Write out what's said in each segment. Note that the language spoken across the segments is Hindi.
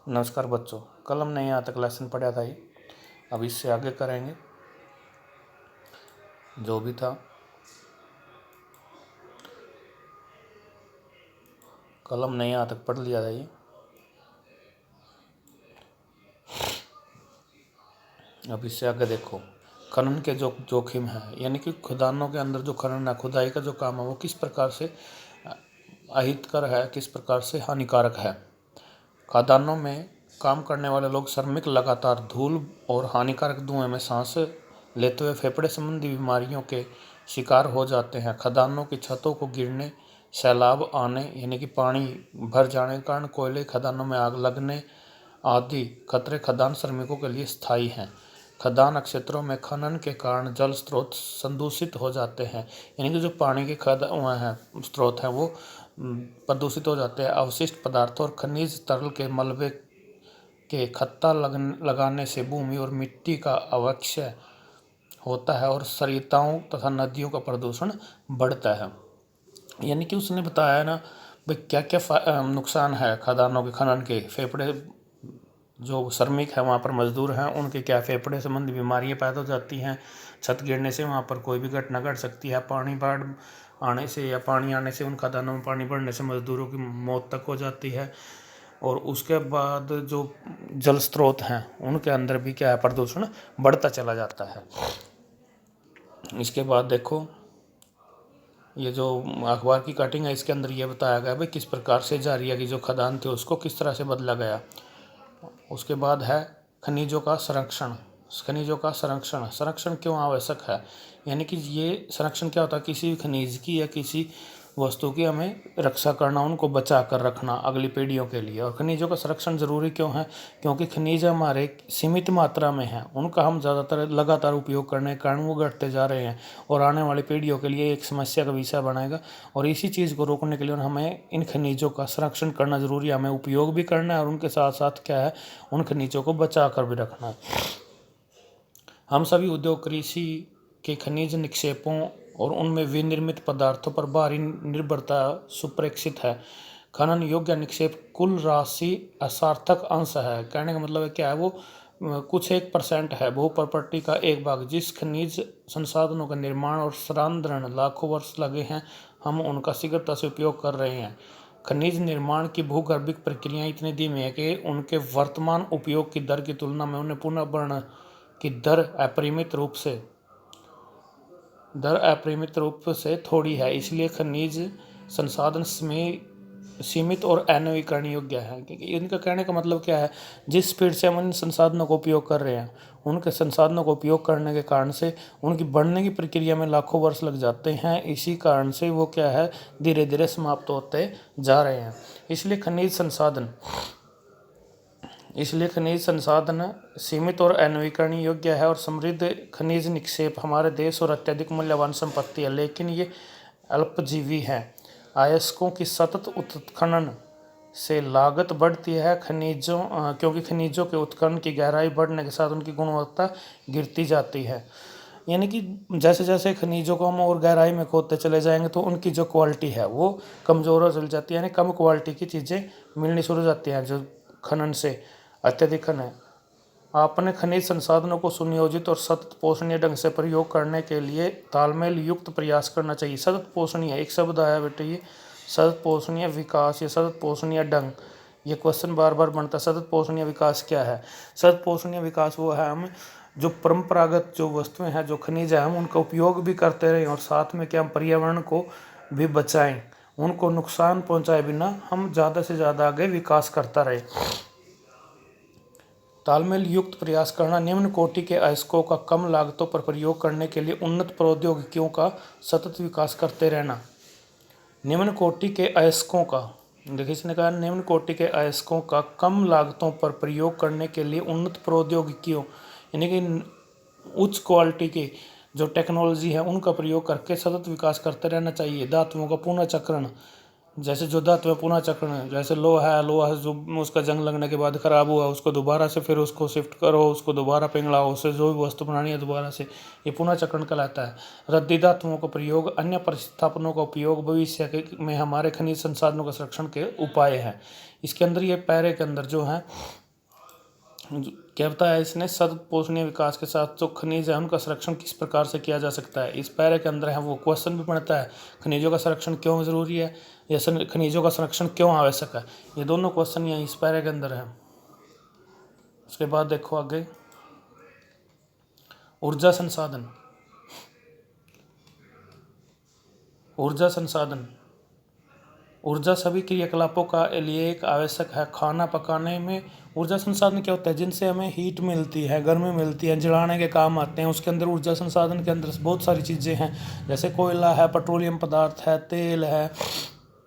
नमस्कार बच्चों, कल हमने यहाँ तक लेसन पढ़ा था ये। अब इससे आगे करेंगे जो भी था। कल हमने यहाँ तक पढ़ लिया था ये। अब इससे आगे देखो, खनन के जो जोखिम है, यानी कि खदानों के अंदर जो खनन है, खुदाई का जो काम है, वो किस प्रकार से अहितकर है, किस प्रकार से हानिकारक है। खदानों में काम करने वाले लोग श्रमिक लगातार धूल और हानिकारक धुएं में सांस लेते हुए फेफड़े संबंधी बीमारियों के शिकार हो जाते हैं। खदानों की छतों को गिरने, सैलाब आने यानी कि पानी भर जाने के कारण, कोयले खदानों में आग लगने आदि खतरे खदान श्रमिकों के लिए स्थायी हैं। खदान क्षेत्रों में खनन के कारण जल स्रोत संदूषित हो जाते हैं, यानी कि जो पानी के स्रोत हैं वो प्रदूषित हो जाते हैं। अवशिष्ट पदार्थों और खनिज तरल के मलबे के खत्ता लगाने से भूमि और मिट्टी का अवक्षय होता है और सरिताओं तथा नदियों का प्रदूषण बढ़ता है। यानी कि उसने बताया ना भाई क्या क्या नुकसान है खदानों के खनन के। फेफड़े, जो श्रमिक है वहाँ पर मजदूर हैं, उनके क्या फेफड़े संबंधी बीमारियाँ पैदा हो जाती हैं। छत गिरने से वहाँ पर कोई भी घटना घट सकती है। पानी बाढ़ आने से या पानी आने से, उन खदानों में पानी बढ़ने से मजदूरों की मौत तक हो जाती है। और उसके बाद जो जल स्रोत हैं उनके अंदर भी क्या है, प्रदूषण बढ़ता चला जाता है। इसके बाद देखो, ये जो अखबार की कटिंग है इसके अंदर ये बताया गया भाई किस प्रकार से जारिया की जो खदान थे उसको किस तरह से बदला गया। उसके बाद है खनिजों का संरक्षण। खनिजों का संरक्षण, संरक्षण क्यों आवश्यक है, यानी कि ये संरक्षण क्या होता है, किसी भी खनिज की या किसी वस्तु की हमें रक्षा करना, उनको बचा कर रखना अगली पीढ़ियों के लिए। और खनिजों का संरक्षण जरूरी क्यों है, क्योंकि खनिज हमारे सीमित मात्रा में हैं, उनका हम ज़्यादातर लगातार उपयोग करने के कारण वो घटते जा रहे हैं और आने वाली पीढ़ियों के लिए एक समस्या का विषय बनाएगा। और इसी चीज़ को रोकने के लिए हमें इन खनिजों का संरक्षण करना जरूरी है। हमें उपयोग भी करना है और उनके साथ साथ क्या है, उन खनिजों को बचा कर भी रखना है। हम सभी उद्योग कृषि के खनिज निक्षेपों और उनमें विनिर्मित पदार्थों पर भारी निर्भरता सुप्रेक्षित है। खनन योग्य निक्षेप कुल राशि असार्थक अंश है। कहने का मतलब है क्या है, वो कुछ 1% है, भू प्रॉपर्टी का एक भाग। जिस खनिज संसाधनों का निर्माण और संसाधन लाखों वर्ष लगे हैं, हम उनका शीघ्रता से उपयोग कर रहे हैं। खनिज निर्माण की भूगर्भिक प्रक्रियाएं इतनी धीमी है कि उनके वर्तमान उपयोग की दर की तुलना में उन्हें पुनः बढ़ने की दर अपरिमित रूप से थोड़ी है। इसलिए खनिज संसाधन में सीमित और अनवीकरण योग्य है। इनका कहने का मतलब क्या है, जिस स्पीड से हम इन संसाधनों को उपयोग कर रहे हैं, उनके संसाधनों को उपयोग करने के कारण से उनकी बढ़ने की प्रक्रिया में लाखों वर्ष लग जाते हैं। इसी कारण से वो क्या है, धीरे धीरे समाप्त होते जा रहे हैं। इसलिए खनिज संसाधन सीमित और अनवीकरणीय योग्य है और समृद्ध खनिज निक्षेप हमारे देश और अत्यधिक मूल्यवान संपत्ति है, लेकिन ये अल्पजीवी है। अयस्कों की सतत उत्खनन से लागत बढ़ती है, क्योंकि खनिजों के उत्खनन की गहराई बढ़ने के साथ उनकी गुणवत्ता गिरती जाती है। यानी कि जैसे जैसे खनिजों को हम और गहराई में खोदते चले जाएंगे तो उनकी जो क्वालिटी है वो कमज़ोर हो चल जाती है, यानी कम क्वालिटी की चीज़ें मिलनी शुरू हो जाती हैं जो खनन से अत्यधिक खनन। आपने खनिज संसाधनों को सुनियोजित और सतत पोषणीय ढंग से प्रयोग करने के लिए तालमेल युक्त प्रयास करना चाहिए। सतत पोषणीय एक शब्द आया बेटे, ये सतत पोषणीय विकास या सतत पोषणीय ढंग, ये क्वेश्चन बार बार बनता है। सतत पोषणीय विकास क्या है? सतत पोषणीय विकास वो है, हम जो परंपरागत जो वस्तुएं हैं, जो खनिज है, हम उनका उपयोग भी करते रहें और साथ में क्या हम पर्यावरण को भी बचाएं, उनको नुकसान पहुंचाए बिना हम ज़्यादा से ज़्यादा आगे विकास करता रहे। तालमेल युक्त प्रयास करना, निम्न कोटि के अयस्कों का कम लागतों पर प्रयोग करने के लिए उन्नत प्रौद्योगिकियों का सतत विकास करते रहना। निम्न कोटि के अयस्कों का, देखिए इसने कहा निम्न कोटि के अयस्कों का कम लागतों पर प्रयोग करने के लिए उन्नत प्रौद्योगिकियों, यानी कि उच्च क्वालिटी की जो टेक्नोलॉजी है उनका प्रयोग करके सतत विकास करते रहना चाहिए। धातुओं का पुनः चक्रण, जैसे जो धातु में पुनः चक्रण है, जैसे लोहा है, लोहा जो उसका जंग लगने के बाद खराब हुआ उसको दोबारा से फिर उसको शिफ्ट करो, उसको दोबारा पिघलाओ, उससे जो भी वस्तु बनानी है दोबारा से, ये पुनः चक्रण कहलाता है। रद्दी धातुओं का प्रयोग, अन्य प्रतिस्थापनों का उपयोग भविष्य में हमारे खनिज संसाधनों का संरक्षण के उपाय हैं। इसके अंदर ये पैरे के अंदर जो है क्या बताया इसने, सतत पोषणीय विकास के साथ जो खनिज है उनका संरक्षण किस प्रकार से किया जा सकता है। इस पैरे के अंदर है वो क्वेश्चन भी पड़ता है, खनिजों का संरक्षण क्यों जरूरी है या खनिजों का संरक्षण क्यों आवश्यक है, ये दोनों क्वेश्चन यहाँ इस पैरे के अंदर है। उसके बाद देखो आगे, ऊर्जा संसाधन। ऊर्जा संसाधन, ऊर्जा सभी क्रियाकलापों का लिए एक आवश्यक है। खाना पकाने में ऊर्जा संसाधन क्या होता है, जिनसे हमें हीट मिलती है, गर्मी मिलती है, जलाने के काम आते हैं, उसके अंदर ऊर्जा संसाधन के अंदर बहुत सारी चीज़ें हैं, जैसे कोयला है, पेट्रोलियम पदार्थ है, तेल है,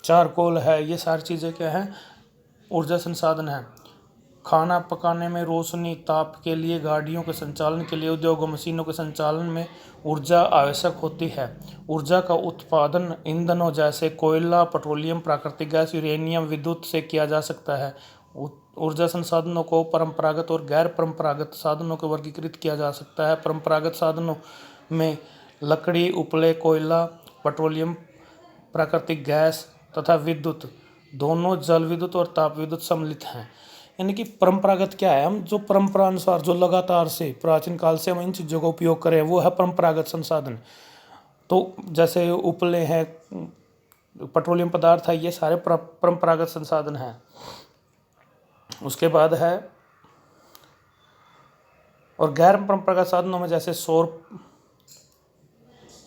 चारकोल है, ये सारी चीज़ें क्या हैं, ऊर्जा संसाधन है। खाना पकाने में, रोशनी, ताप के लिए, गाड़ियों के संचालन के लिए, उद्योगों, मशीनों के संचालन में ऊर्जा आवश्यक होती है। ऊर्जा का उत्पादन ईंधनों जैसे कोयला, पेट्रोलियम, प्राकृतिक गैस, यूरेनियम, विद्युत से किया जा सकता है। ऊर्जा संसाधनों को परंपरागत और गैर परंपरागत साधनों को वर्गीकृत किया जा सकता है। परंपरागत साधनों में लकड़ी, उपले, कोयला, पेट्रोलियम, प्राकृतिक गैस तथा विद्युत, दोनों जल विद्युत और ताप विद्युत सम्मिलित हैं। यानी कि परंपरागत क्या है, हम जो परंपरा अनुसार जो लगातार से प्राचीन काल से हम इन चीज़ों का उपयोग करें वो है परंपरागत संसाधन। तो जैसे उपले हैं, पेट्रोलियम पदार्थ है, ये सारे परंपरागत संसाधन हैं। उसके बाद है और गैर परंपरागत साधनों में जैसे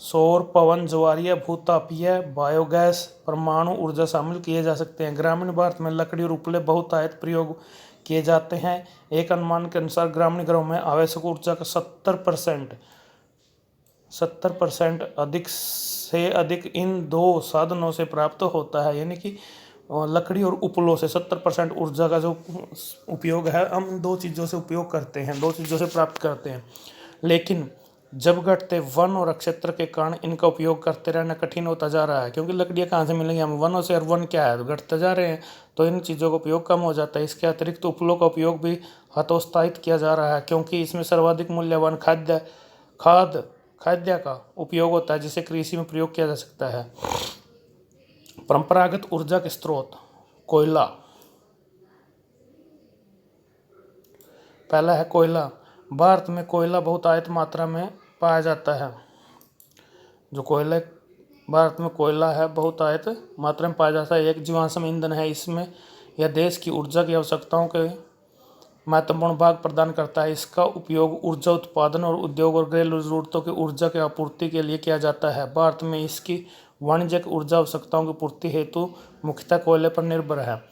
सौर, पवन, ज्वारीय, भूतापीय, बायोगैस, परमाणु ऊर्जा शामिल किए जा सकते हैं। ग्रामीण भारत में लकड़ी और उपले बहुतायत प्रयोग किए जाते हैं। एक अनुमान के अनुसार ग्रामीण घरों में आवश्यक ऊर्जा का 70% अधिक से अधिक इन दो साधनों से प्राप्त होता है। यानी कि लकड़ी और उपलों से 70% ऊर्जा का जो उपयोग है हम दो चीज़ों से उपयोग करते हैं, दो चीज़ों से प्राप्त करते हैं। लेकिन जब घटते वन और क्षेत्र के कारण इनका उपयोग करते रहना कठिन होता जा रहा है, क्योंकि लकड़ियाँ कहाँ से मिलेंगी हमें, वनों से, और वन क्या है, घटते जा रहे हैं, तो इन चीज़ों का उपयोग कम हो जाता है। इसके अतिरिक्त उपलों का उपयोग भी हतोत्साहित किया जा रहा है, क्योंकि इसमें सर्वाधिक मूल्यवान खाद्य का उपयोग होता है, जिसे कृषि में प्रयोग किया जा सकता है। परंपरागत ऊर्जा के स्रोत, कोयला। पहला है कोयला। भारत में कोयला बहुतायत मात्रा में पाया जाता है। जो कोयला भारत में कोयला है बहुतायत मात्रा में पाया जाता है, एक जीवाश्म ईंधन है। इसमें यह देश की ऊर्जा की आवश्यकताओं के महत्वपूर्ण भाग प्रदान करता है। इसका उपयोग ऊर्जा उत्पादन और उद्योग और घरेलू जरूरतों की ऊर्जा की आपूर्ति के लिए किया जाता है। भारत में इसकी वाणिज्यिक ऊर्जा आवश्यकताओं की पूर्ति हेतु मुख्यतः कोयले पर निर्भर है।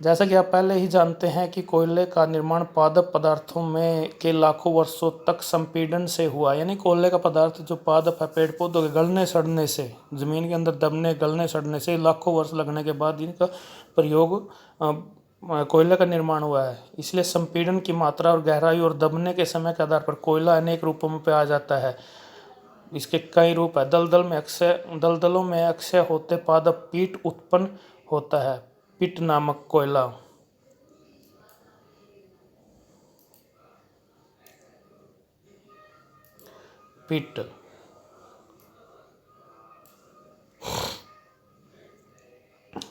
जैसा कि आप पहले ही जानते हैं कि कोयले का निर्माण पादप पदार्थों में के लाखों वर्षों तक संपीड़न से हुआ। यानी कोयले का पदार्थ जो पादप है, पेड़ पौधों के गलने सड़ने से, जमीन के अंदर दबने, गलने सड़ने से लाखों वर्ष लगने के बाद इनका प्रयोग कोयले का निर्माण हुआ है। इसलिए संपीड़न की मात्रा और गहराई और दबने के समय के आधार पर कोयला अनेक रूपों में पाया जाता है। इसके कई रूप है। दलदलों में अक्षय होते पादप पीट उत्पन्न होता है, पिट नामक कोयला। पिट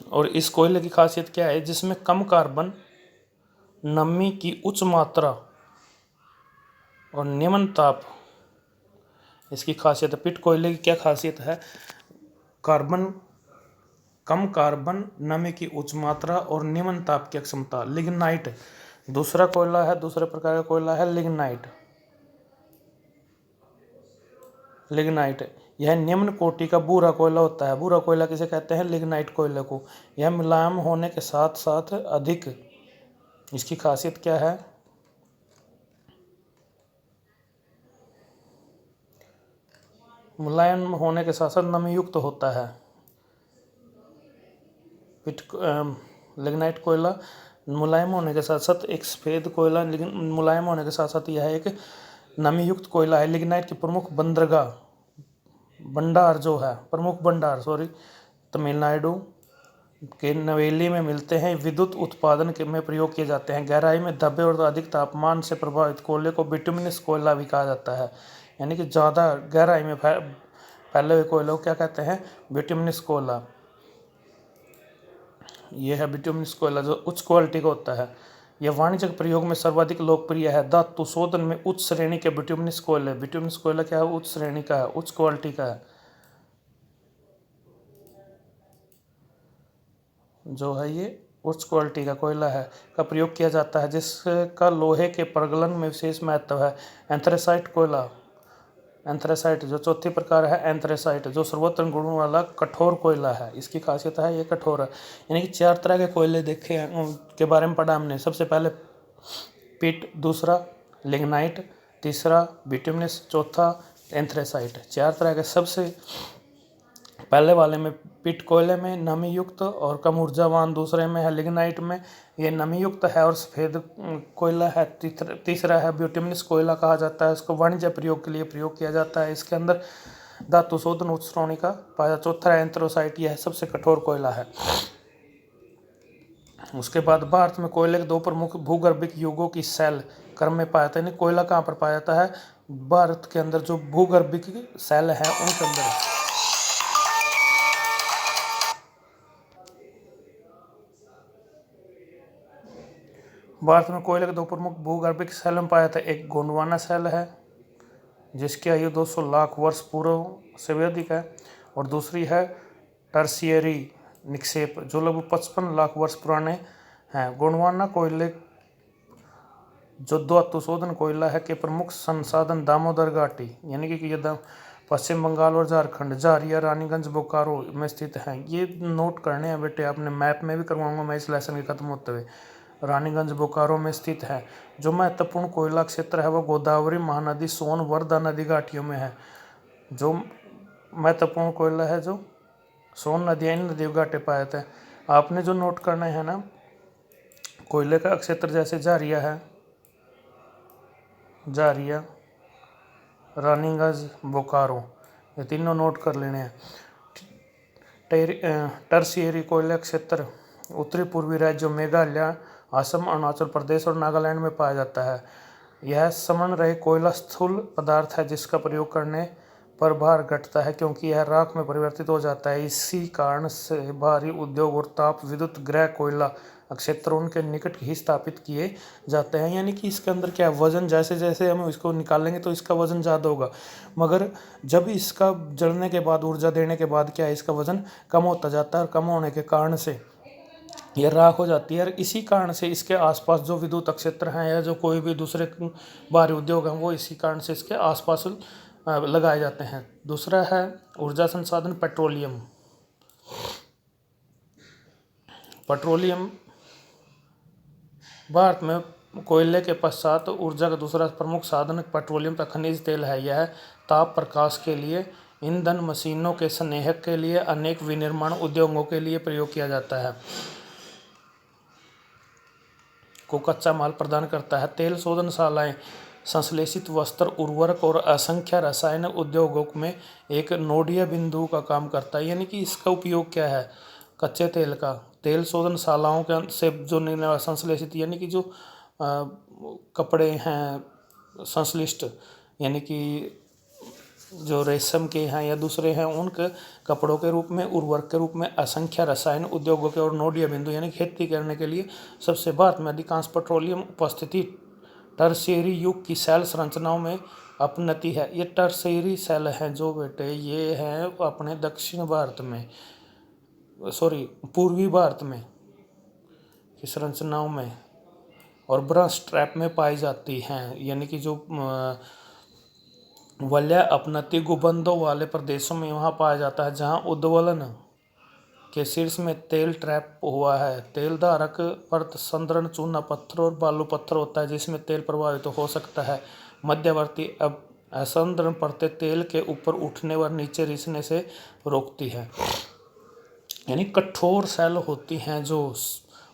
और इस कोयले की खासियत क्या है, जिसमें कम कार्बन, नमी की उच्च मात्रा और निम्न ताप, इसकी खासियत है। पिट कोयले की क्या खासियत है, कम कार्बन, नमी की उच्च मात्रा और निम्न ताप की क्षमता। लिग्नाइट दूसरा कोयला है, दूसरे प्रकार का कोयला है लिग्नाइट। यह निम्न कोटि का भूरा कोयला होता है। भूरा कोयला किसे कहते हैं, लिग्नाइट कोयले को। यह मुलायम होने के साथ साथ अधिक, इसकी खासियत क्या है, मुलायम होने के साथ साथ नमी युक्त होता है। लिग्नाइट कोयला मुलायम होने के साथ साथ एक सफ़ेद कोयला, लेकिन मुलायम होने के साथ साथ यह एक नमी युक्त कोयला है। लिग्नाइट की प्रमुख भंडार तमिलनाडु के नवेली में मिलते हैं। विद्युत उत्पादन में प्रयोग किए जाते हैं। गहराई में दबे और अधिक तापमान से प्रभावित कोयले को बिटुमिनस कोयला भी कहा जाता है, यानी कि ज़्यादा गहराई में फैले हुए कोयले को क्या कहते हैं? बिटुमिनस कोयला। यह है बिटुमिनस कोयला जो उच्च क्वालिटी का होता है। यह वाणिज्यिक प्रयोग में सर्वाधिक लोकप्रिय है। धातु शोधन में उच्च श्रेणी के बिटुमिनस कोयला क्या है? उच्च श्रेणी का है, उच्च क्वालिटी का है। जो है ये उच्च क्वालिटी का कोयला है का प्रयोग किया जाता है, जिसका लोहे के प्रगलन में विशेष महत्व है। एंथ्रेसाइट कोयला, एंथ्रेसाइट जो चौथी प्रकार है, एंथ्रेसाइट जो सर्वोत्तम गुणों वाला कठोर कोयला है। इसकी खासियत है ये कठोर है, यानी कि 4 तरह के कोयले देखे हैं उनके बारे में पढ़ा हमने। सबसे पहले पिट, दूसरा लिग्नाइट, तीसरा बिटुमिनस, चौथा एंथ्रेसाइट। 4 तरह के। सबसे पहले वाले में पिट कोयले में नमी युक्त और कम ऊर्जावान, दूसरे में है लिग्नाइट में ये नमी युक्त है और सफ़ेद कोयला है, तीसरा है बिटुमिनस कोयला कहा जाता है। इसको वाणिज्य प्रयोग के लिए प्रयोग किया जाता है। इसके अंदर धातु शोधन उच्च श्रेणी का पाया। चौथा है एंथ्रेसाइट, यह सबसे कठोर कोयला है। उसके बाद भारत में कोयले के 2 प्रमुख भूगर्भिक युगों की सेल क्रम में पाया जाता है। कोयला कहाँ पर पाया जाता है? भारत के अंदर जो भूगर्भिक सेल है उनके अंदर। भारत में कोयले के 2 प्रमुख भूगर्भिक सेल में पाया जाता है। एक गोंडवाना सेल है जिसकी आयु 200 लाख वर्ष पूर्व से भी अधिक है, और दूसरी है टर्शियरी निक्षेप जो लगभग 55 लाख वर्ष पुराने हैं। गोंडवाना कोयले जो धातु शोधन कोयला है के प्रमुख संसाधन दामोदर घाटी, यानी कि ये पश्चिम बंगाल और झारखंड, झारिया, रानीगंज, बोकारो में स्थित हैं। ये नोट करने हैं बेटे, आपने मैप में भी करवाऊंगा मैं इस लेसन के खत्म होते हुए। रानीगंज बोकारो में स्थित है। जो महत्वपूर्ण कोयला क्षेत्र है वो गोदावरी महानदी, सोन, वर्धा नदी घाटियों में है। जो महत्वपूर्ण कोयला है जो सोन नदी, इन नदियों घाटे पाए जाते हैं। आपने जो नोट करना है ना, कोयले का क्षेत्र जैसे झारिया है, झारिया, रानीगंज, बोकारो, ये तीनों नोट कर लेने हैं। टर्शियरी कोयला क्षेत्र उत्तरी पूर्वी राज्यों मेघालय, असम, अरुणाचल प्रदेश और नागालैंड में पाया जाता है। यह समन रहे कोयला स्थूल पदार्थ है जिसका प्रयोग करने पर भार घटता है क्योंकि यह राख में परिवर्तित हो जाता है। इसी कारण से भारी उद्योग और ताप विद्युत गृह कोयला क्षेत्र उनके निकट ही स्थापित किए जाते हैं। यानी कि इसके अंदर क्या वजन, जैसे जैसे हम इसको निकालेंगे तो इसका वजन ज़्यादा होगा, मगर जब इसका जलने के बाद, ऊर्जा देने के बाद क्या है, इसका वजन कम होता जाता है और कम होने के कारण से यह राख हो जाती है। और इसी कारण से इसके आसपास जो विद्युत क्षेत्र हैं या जो कोई भी दूसरे भारी उद्योग हैं वो इसी कारण से इसके आसपास लगाए जाते हैं। दूसरा है ऊर्जा संसाधन पेट्रोलियम। पेट्रोलियम भारत में कोयले के पश्चात ऊर्जा का दूसरा प्रमुख साधन पेट्रोलियम का खनिज तेल है। यह ताप प्रकाश के लिए, ईंधन, मशीनों के संनेहक के लिए, अनेक विनिर्माण उद्योगों के लिए प्रयोग किया जाता है, को कच्चा माल प्रदान करता है। तेल शोधनशालाएं संश्लेषित वस्त्र, उर्वरक और असंख्य रसायन उद्योगों में एक नोडीय बिंदु का काम करता है। यानी कि इसका उपयोग क्या है? कच्चे तेल का, तेल शोधनशालाओं के से जो संश्लेषित, यानी कि जो कपड़े हैं संश्लिष्ट, यानी कि जो रेशम के हैं या दूसरे हैं, उनके कपड़ों के रूप में, उर्वरक के रूप में, असंख्य रसायन उद्योगों के और नोडीय बिंदु यानी खेती करने के लिए सबसे भारत में अधिकांश पेट्रोलियम उपस्थिति टर्शियरी युग की सेल संरचनाओं में अपनति है। ये टर्शियरी सेल हैं जो बेटे ये हैं अपने दक्षिण भारत में, पूर्वी भारत में की संरचनाओं में और ब्रश ट्रैप में पाई जाती हैं। यानी कि जो वलय अपनति गुंबदों वाले प्रदेशों में वहाँ पाया जाता है जहाँ उद्वलन के शीर्ष में तेल ट्रैप हुआ है। तेल धारक पर संद्रण चूना पत्थर और बालू पत्थर होता है जिसमें तेल प्रवाहित हो सकता है। मध्यवर्ती अब असंद्रण परतें तेल के ऊपर उठने व नीचे रिसने से रोकती है। यानी कठोर सेल होती हैं जो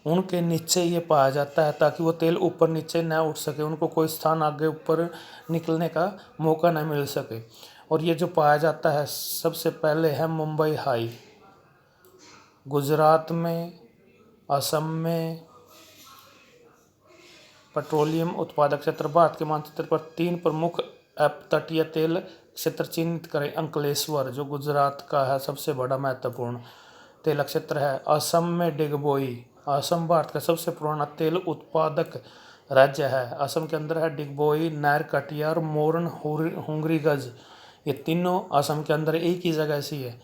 उनके नीचे ये पाया जाता है ताकि वो तेल ऊपर नीचे न उठ सके, उनको कोई स्थान आगे ऊपर निकलने का मौका न मिल सके। और ये जो पाया जाता है सबसे पहले है मुंबई हाई, गुजरात में, असम में पेट्रोलियम उत्पादक क्षेत्र। भारत के मानचित्र पर 3 प्रमुख अपतटीय तेल क्षेत्र चिन्हित करें। अंकलेश्वर जो गुजरात का है सबसे बड़ा महत्वपूर्ण तेल क्षेत्र है। असम में डिगबोई, असम भारत का सबसे पुराना तेल उत्पादक राज्य है। असम के अंदर है डिगबोई, नारकटिया और मोरन हुंगरीगंज, ये तीनों असम के अंदर एक ही जगह ऐसी है।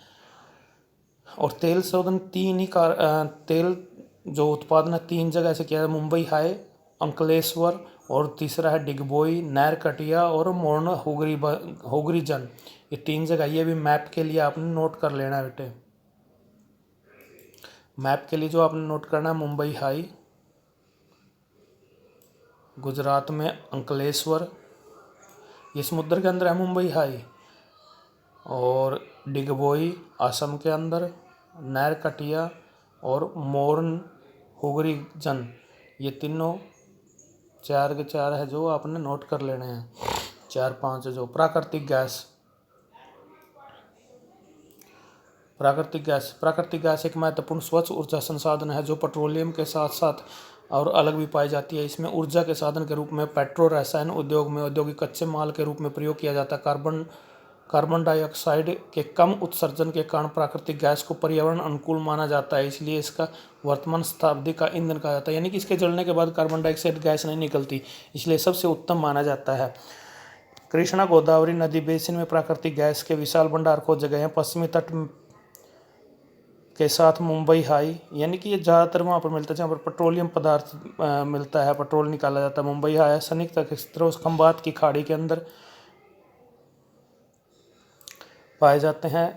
और तेल शोधन तेल जो उत्पादन है 3 जगह से किया है, मुंबई हाई, अंकलेश्वर और तीसरा है डिगबोई, नारकटिया और मोरन हुगरीजन, ये 3 जगह। ये भी मैप के लिए आपने नोट कर लेना है बेटे। मैप के लिए जो आपने नोट करना है, मुंबई हाई, गुजरात में अंकलेश्वर, ये समुद्र के अंदर है मुंबई हाई, और डिगबोई असम के अंदर, नारकटिया और मोरन हुगरीजन, ये तीनों 4 के 4 है जो आपने नोट कर लेने हैं। 4-5 जो प्राकृतिक गैस एक महत्वपूर्ण स्वच्छ ऊर्जा संसाधन है जो पेट्रोलियम के साथ साथ और अलग भी पाई जाती है। इसमें ऊर्जा के साधन के रूप में पेट्रो रसायन उद्योग में औद्योगिक कच्चे माल के रूप में प्रयोग किया जाता है। कार्बन डाइऑक्साइड के कम उत्सर्जन के कारण प्राकृतिक गैस को पर्यावरण अनुकूल माना जाता है, इसलिए इसका वर्तमान शताब्दी का ईंधन कहा जाता है। यानी कि इसके जलने के बाद कार्बन डाइऑक्साइड गैस नहीं निकलती, इसलिए सबसे उत्तम माना जाता है। कृष्णा गोदावरी नदी बेसिन में प्राकृतिक गैस के विशाल भंडार खोजे गए हैं। पश्चिमी तट के साथ मुंबई हाई, यानी कि ये ज़्यादातर वहाँ पर मिलता है जहाँ पर पेट्रोलियम पदार्थ मिलता है, पेट्रोल निकाला जाता है। मुंबई हाई संयुक्त क्षेत्र खंबात की खाड़ी के अंदर पाए जाते हैं।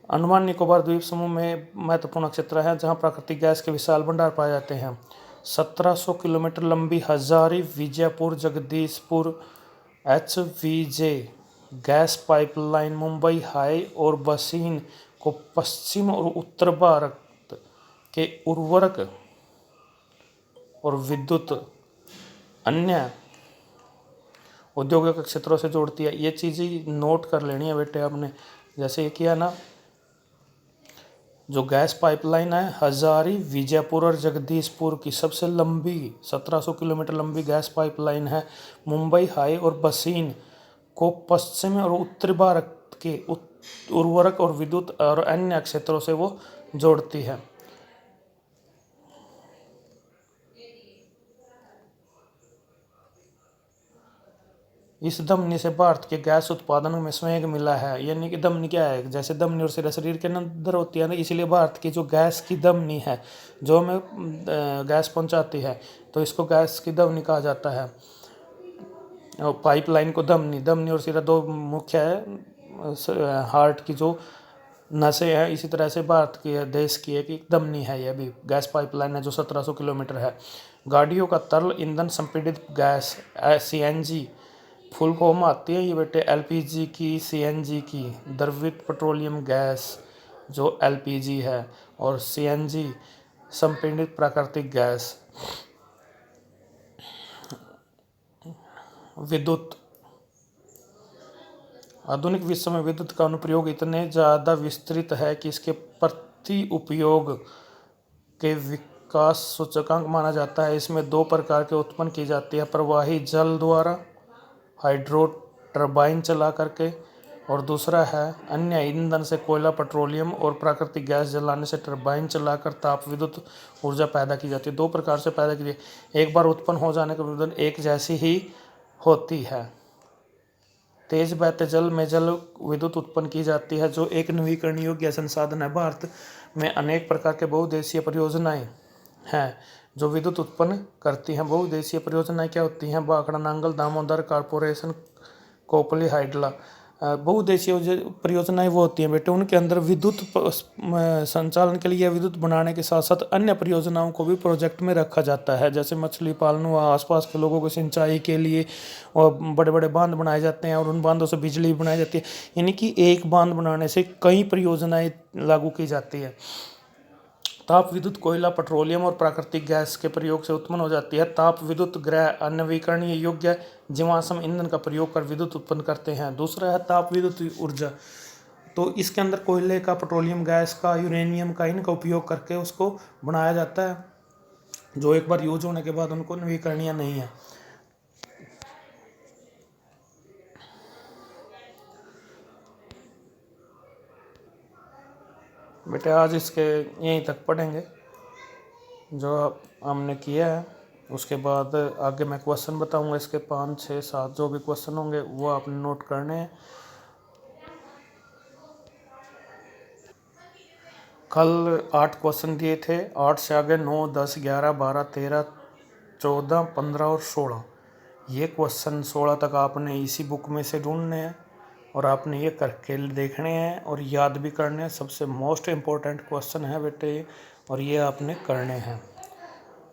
अंडमान निकोबार द्वीप समूह में महत्वपूर्ण क्षेत्र है जहां प्राकृतिक गैस के विशाल भंडार पाए जाते हैं। 1700 किलोमीटर लंबी Hazari Vijaypur Jagdishpur HVJ gas pipeline Mumbai high और बसीन को पश्चिम और उत्तर भारत के उर्वरक और विद्युत अन्य औद्योगिक क्षेत्रों से जोड़ती है। ये चीज़ें नोट कर लेनी है बेटे आपने। जैसे ये किया ना, जो गैस पाइपलाइन है हजारी विजयपुर और जगदीशपुर की सबसे लंबी 1700 किलोमीटर लंबी गैस पाइपलाइन है। मुंबई हाई और बसीन को पश्चिम और उत्तरी भारत के उर्वरक और विद्युत और अन्य क्षेत्रों से वो जोड़ती है। इस धमनी से भारत के गैस उत्पादन में संयोग मिला है। यानी कि धमनी क्या है, जैसे धमनी और सिरा शरीर के अंदर होती है ना, इसलिए भारत की जो गैस की धमनी है जो हमें गैस पहुंचाती है, तो इसको गैस की धमनी कहा जाता है। और पाइपलाइन को धमनी और सिरा दो मुख्य है हार्ट की जो नसें हैं। इसी तरह से भारत की देश की एक धमनी है, यह भी गैस पाइपलाइन है जो 1700 किलोमीटर है। गाड़ियों का तरल ईंधन संपीड़ित गैस CNG फुल फॉर्म आती है ये बेटे LPG की, CNG की, द्रवित पेट्रोलियम गैस जो LPG है, और CNG संपीड़ित प्राकृतिक गैस। विद्युत, आधुनिक विश्व में विद्युत का अनुप्रयोग इतने ज़्यादा विस्तृत है कि इसके प्रति उपयोग के विकास सूचकांक माना जाता है। इसमें 2 प्रकार के उत्पन्न की जाती है, प्रवाही जल द्वारा हाइड्रो टरबाइन चला करके, और दूसरा है अन्य ईंधन से कोयला, पेट्रोलियम और प्राकृतिक गैस जलाने से टरबाइन चलाकर ताप विद्युत ऊर्जा पैदा की जाती है। 2 प्रकार से पैदा की जाती है। एक बार उत्पन्न हो जाने के विद्युत एक जैसी ही होती है। तेज बहते जल में जल विद्युत उत्पन्न की जाती है जो एक नवीकरणीय योग्य संसाधन है। भारत में अनेक प्रकार के बहुउद्देशीय परियोजनाएं हैं जो विद्युत उत्पन्न करती हैं। बहुउद्देशीय परियोजनाएं क्या होती हैं? भाखड़ा नांगल दामोदर कॉरपोरेशन कोपली हाइडला। बहुउद्देशीय परियोजनाएं वो होती हैं बेटे, उनके अंदर विद्युत संचालन के लिए विद्युत बनाने के साथ साथ अन्य परियोजनाओं को भी प्रोजेक्ट में रखा जाता है। जैसे मछली पालन व आसपास के लोगों को सिंचाई के लिए और बड़े बड़े बांध बनाए जाते हैं और उन बांधों से बिजली बनाई जाती है। यानी कि एक बांध बनाने से कई परियोजनाएं लागू की जाती है। ताप विद्युत कोयला, पेट्रोलियम और प्राकृतिक गैस के प्रयोग से उत्पन्न हो जाती है। ताप विद्युत गृह अनवीकरणीय योग्य जीवाश्म ईंधन का प्रयोग कर विद्युत उत्पन्न करते हैं। दूसरा है ताप विद्युत ऊर्जा। तो इसके अंदर कोयले का, पेट्रोलियम गैस का, यूरेनियम का, इनका उपयोग करके उसको बनाया जाता है, जो एक बार यूज होने के बाद उनको नवीकरणीय नहीं है। बेटे आज इसके यहीं तक पढ़ेंगे जो हमने किया है, उसके बाद आगे मैं क्वेश्चन बताऊंगा। इसके 5, 6, 7 जो भी क्वेश्चन होंगे वो आपने नोट करने हैं। कल 8 क्वेश्चन दिए थे, 8 से आगे 9, 10, 11, 12, 13, 14, 15 और 16। ये क्वेश्चन 16 तक आपने इसी बुक में से ढूंढने हैं और आपने ये करके देखने हैं और याद भी करने हैं। सबसे मोस्ट इम्पोर्टेंट क्वेश्चन है बेटे ये, और ये आपने करने हैं,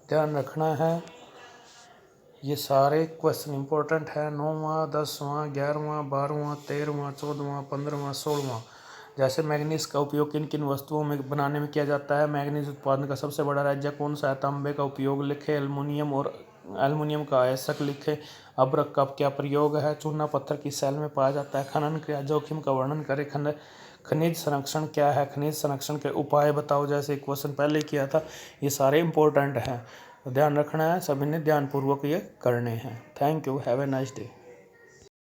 ध्यान रखना है। ये सारे क्वेश्चन इम्पोर्टेंट है। 9वां, 10वां, 11वां, 12वां, 13वां, 14वां, 15वां, 16वां। जैसे मैग्नीज का उपयोग किन किन वस्तुओं में बनाने में किया जाता है, मैग्नीज उत्पादन का सबसे बड़ा राज्य कौन सा है, तांबे का उपयोग लिखे, एल्युमिनियम का आयस्क लिखे, अभ्रक का क्या प्रयोग है, चूना पत्थर किस शैल में पाया जाता है, खनन क्रिया जोखिम का वर्णन करें, खनिज संरक्षण क्या है, खनिज संरक्षण के उपाय बताओ, जैसे क्वेश्चन पहले किया था। ये सारे इंपॉर्टेंट हैं, तो ध्यान रखना है, सभी ने ध्यानपूर्वक ये करने हैं। Thank you, have a nice day.